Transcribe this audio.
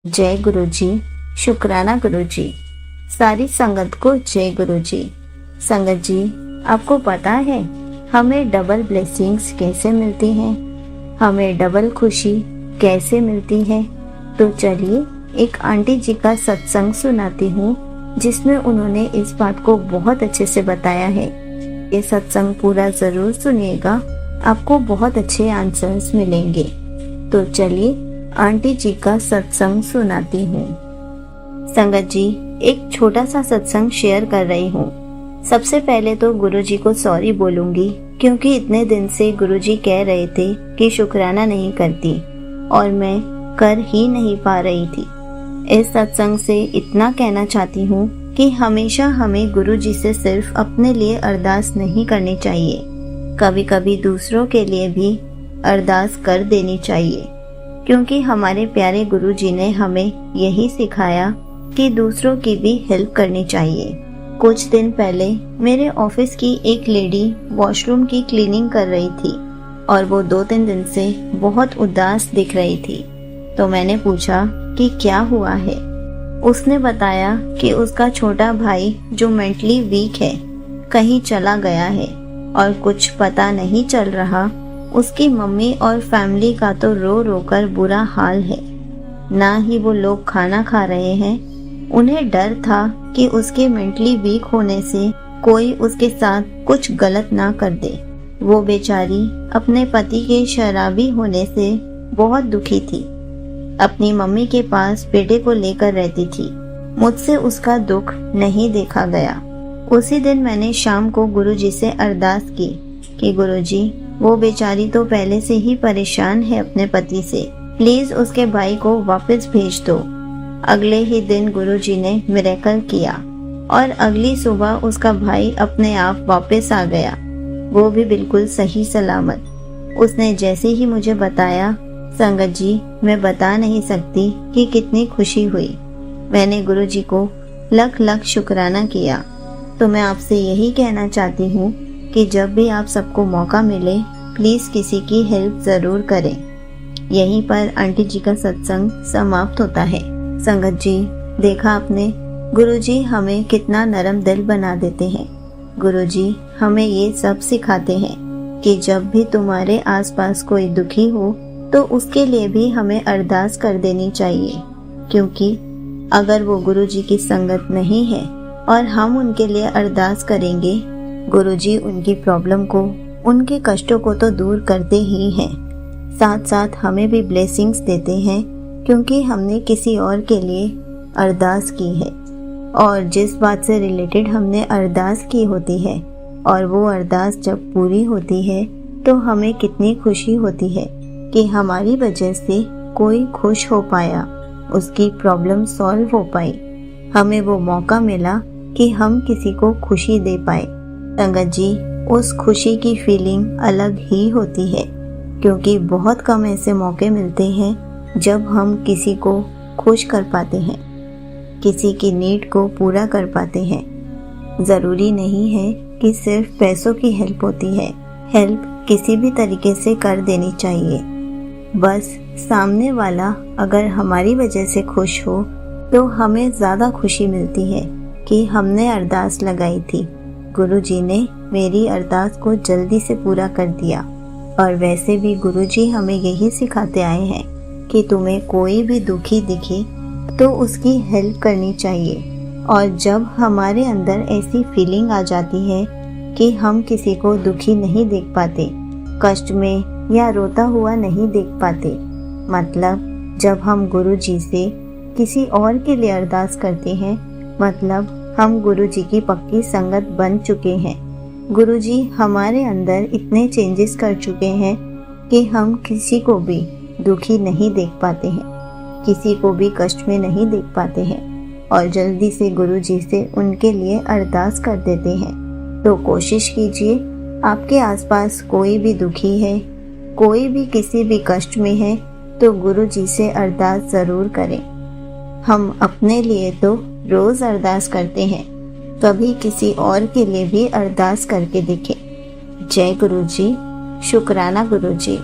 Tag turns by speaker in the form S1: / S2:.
S1: जय गुरु जी। शुक्राना गुरु जी। सारी संगत को जय गुरु जी। संगत जी, आपको पता है हमें डबल ब्लेसिंग्स कैसे मिलती हैं, हमें डबल खुशी कैसे मिलती है? तो चलिए एक आंटी जी का सत्संग सुनाती हूँ जिसमें उन्होंने इस बात को बहुत अच्छे से बताया है। ये सत्संग पूरा जरूर सुनिएगा, आपको बहुत अच्छे आंसर्स मिलेंगे। तो चलिए आंटी जी का सत्संग सुनाती हूँ। संगत जी, एक छोटा सा सत्संग शेयर कर रही हूँ। सबसे पहले तो गुरुजी को सॉरी बोलूंगी क्योंकि इतने दिन से गुरुजी कह रहे थे कि शुक्राना नहीं करती और मैं कर ही नहीं पा रही थी। इस सत्संग से इतना कहना चाहती हूँ कि हमेशा हमें गुरुजी से सिर्फ अपने लिए अरदास नहीं करनी चाहिए, कभी कभी दूसरों के लिए भी अरदास कर देनी चाहिए, क्योंकि हमारे प्यारे गुरुजी ने हमें यही सिखाया कि दूसरों की भी हेल्प करनी चाहिए। कुछ दिन पहले मेरे ऑफिस की एक लेडी वॉशरूम की क्लीनिंग कर रही थी और वो 2-3 दिन से बहुत उदास दिख रही थी। तो मैंने पूछा कि क्या हुआ है। उसने बताया कि उसका छोटा भाई जो मेंटली वीक है कहीं चला गया है और कुछ पता नहीं चल रहा। उसकी मम्मी और फैमिली का तो रो रो कर बुरा हाल है, ना ही वो लोग खाना खा रहे हैं। उन्हें डर था कि उसके मेंटली वीक होने से कोई उसके साथ कुछ गलत ना कर दे। वो बेचारी अपने पति के शराबी होने से बहुत दुखी थी। अपनी मम्मी के पास बेटे को लेकर रहती थी। मुझसे उसका दुख नहीं देखा गया। उसी दिन मैंने शाम को गुरुजी से अरदास की कि गुरुजी, वो बेचारी तो पहले से ही परेशान है अपने पति से, प्लीज उसके भाई को वापस भेज दो। अगले ही दिन गुरुजी ने मिरेकल किया और अगली सुबह उसका भाई अपने आप वापस आ गया, वो भी बिल्कुल सही सलामत। उसने जैसे ही मुझे बताया, संगत जी, मैं बता नहीं सकती कि कितनी खुशी हुई। मैंने गुरुजी को लख लख शुक्राना किया। तो मैं आपसे यही कहना चाहती हूँ कि जब भी आप सबको मौका मिले प्लीज किसी की हेल्प जरूर करें। यहीं पर आंटी जी का सत्संग समाप्त होता है। संगत जी, देखा आपने, गुरुजी हमें कितना नरम दिल बना देते हैं। गुरुजी हमें ये सब सिखाते हैं कि जब भी तुम्हारे आसपास कोई दुखी हो तो उसके लिए भी हमें अरदास कर देनी चाहिए, क्योंकि अगर वो गुरुजी की संगत नहीं है और हम उनके लिए अरदास करेंगे, गुरुजी उनकी प्रॉब्लम को, उनके कष्टों को तो दूर करते ही हैं, साथ साथ हमें भी ब्लेसिंग्स देते हैं, क्योंकि हमने किसी और के लिए अरदास की है और जिस बात से रिलेटेड हमने अरदास की होती है और वो अरदास जब पूरी होती है तो हमें कितनी खुशी होती है कि हमारी वजह से कोई खुश हो पाया, उसकी प्रॉब्लम सॉल्व हो पाई, हमें वो मौका मिला कि हम किसी को खुशी दे पाए। संगत जी, उस खुशी की फीलिंग अलग ही होती है, क्योंकि बहुत कम ऐसे मौके मिलते हैं जब हम किसी को खुश कर पाते हैं, किसी की नीड को पूरा कर पाते हैं। ज़रूरी नहीं है कि सिर्फ पैसों की हेल्प होती है, हेल्प किसी भी तरीके से कर देनी चाहिए। बस सामने वाला अगर हमारी वजह से खुश हो तो हमें ज़्यादा खुशी मिलती है कि हमने अरदास लगाई थी, गुरुजी ने मेरी अरदास को जल्दी से पूरा कर दिया। और वैसे भी गुरुजी हमें यही सिखाते आए हैं कि तुम्हें कोई भी दुखी दिखे तो उसकी हेल्प करनी चाहिए। और जब हमारे अंदर ऐसी फीलिंग आ जाती है कि हम किसी को दुखी नहीं देख पाते, कष्ट में या रोता हुआ नहीं देख पाते, मतलब जब हम गुरुजी से किसी और के लिए अरदास करते हैं, मतलब हम गुरुजी की पक्की संगत बन चुके हैं। गुरुजी हमारे अंदर इतने चेंजेस कर चुके हैं कि हम किसी को भी दुखी नहीं देख पाते हैं, किसी को भी कष्ट में नहीं देख पाते हैं और जल्दी से गुरुजी से उनके लिए अरदास कर देते हैं। तो कोशिश कीजिए, आपके आसपास कोई भी दुखी है, कोई भी किसी भी कष्ट में है, तो गुरुजी से अरदास ज़रूर करें। हम अपने लिए तो रोज़ अरदास करते हैं, कभी किसी और के लिए भी अरदास करके देखें। जय गुरु जी। शुक्राना गुरु जी।